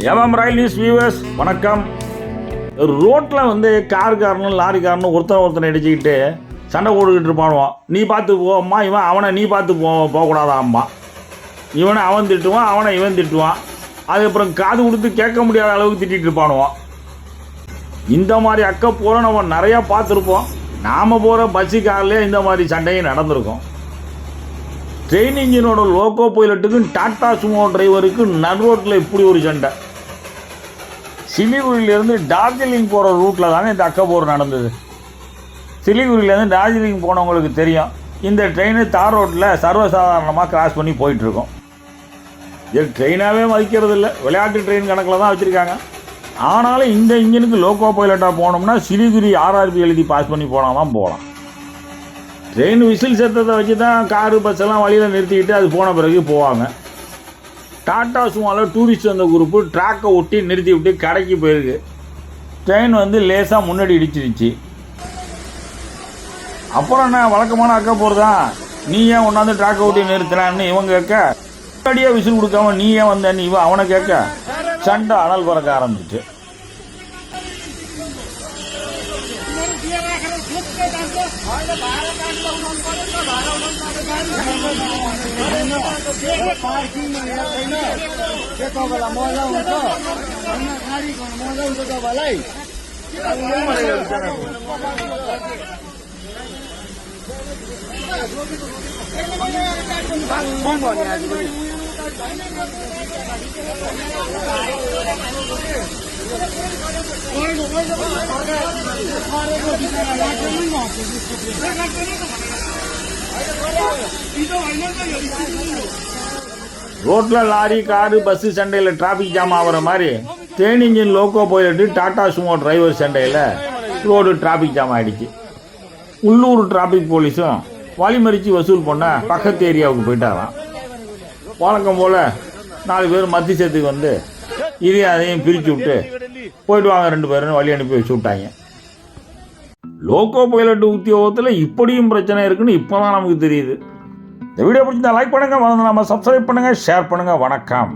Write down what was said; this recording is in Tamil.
ரயில் நியூஸ் வியூவர்ஸ் வணக்கம். ரோட்டில் வந்து கார்காரனும் லாரிக்காரனும் ஒருத்தனை இடிச்சுக்கிட்டு சண்டை போட்டுக்கிட்டு இருப்பானுவான். நீ பார்த்து போம்மா, இவன் அவனை நீ பார்த்து போகக்கூடாதாம்மா. இவனை அவன் திட்டுவான், அவனை இவன் திட்டுவான். அதுக்கப்புறம் காது கொடுத்து கேட்க முடியாத அளவுக்கு திட்டிகிட்டு இருப்பானுவான். இந்த மாதிரி அக்கப்போரை நம்ம நிறையா பார்த்துருப்போம். நாம் போகிற பஸ்ஸு கார்லேயே இந்த மாதிரி சண்டையும் நடந்திருக்கும். ட்ரெயின் இன்ஜினோட லோக்கோ பைலட்டுக்கும் டாட்டா சுமோ டிரைவருக்கு நடு ரோட்டில் இப்படி ஒரு சண்டை. சிலிகுரியிலேருந்து டார்ஜிலிங் போகிற ரூட்டில் தானே இந்த அக்கப்போர் நடந்தது. சிலிகுரியிலேருந்து டார்ஜிலிங் போனவங்களுக்கு தெரியும், இந்த ட்ரெயின் தார் ரோட்டில் சர்வசாதாரணமாக கிராஸ் பண்ணி போயிட்டுருக்கோம். இது ட்ரெயினாகவே மதிக்கிறது இல்லை, விளையாட்டு ட்ரெயின் கணக்கில் தான் வச்சுருக்காங்க. ஆனாலும் இந்த இன்ஜினுக்கு லோக்கோ பைலட்டாக போனோம்னா சிலிகுரி ஆர்ஆர்பி எழுதி பாஸ் பண்ணி போனால் தான் போகலாம். ட்ரெயின் விசில் சத்தத்தை வச்சு தான் காரு பஸ்ஸெல்லாம் வழியில் நிறுத்திக்கிட்டு அது போன பிறகு போவாங்க. டாட்டா சுமாவில் டூரிஸ்ட் வந்த குரூப்பு ட்ராக்கை ஒட்டி நிறுத்தி விட்டு கடைக்கு போயிருக்கு. ட்ரெயின் வந்து லேசாக முன்னாடி இடிச்சிருச்சு. அப்புறம் என்ன வழக்கமான அக்கா போகிறதான், நீ ஏன் ஒன்றாந்து ட்ராக்கை ஒட்டி நிறுத்தினான்னு இவங்க கேட்க, முன்னாடியே விசில் கொடுக்காம நீ ஏன் வந்தேன்னு இவன் அவனை கேட்க சண்டை அனல் பறக்க ஆரம்பிச்சு. ரோட்டில் லாரி காரு பஸ்ஸு சண்டையில் டிராஃபிக் ஜாம் ஆகிற மாதிரி train engine loco pilot tata Sumo driver சண்டையில் ரோடு டிராஃபிக் ஜாம் ஆகிடுச்சு. உள்ளூர் டிராஃபிக் போலீஸும் வழிமறித்து வசூல் பண்ண பக்கத்து ஏரியாவுக்கு போயிட்டாராம். வழக்கம் போல் 4 பேர் மத்தியத்துக்கு வந்து இதையும் அதையும் பிரித்து விட்டு போயிட்டு வாங்க 2 பேரும் வழி அனுப்பி வச்சு விட்டாங்க. லோக்கோ பைலட் உத்தியோகத்தில் இப்படியும் பிரச்சனை இருக்குன்னு இப்போ தான் நமக்கு தெரியுது. இந்த வீடியோ பிடிச்சிருந்தா லைக் பண்ணுங்கள், மறந்துடாமல் சப்ஸ்கிரைப் பண்ணுங்கள், ஷேர் பண்ணுங்கள். வணக்கம்.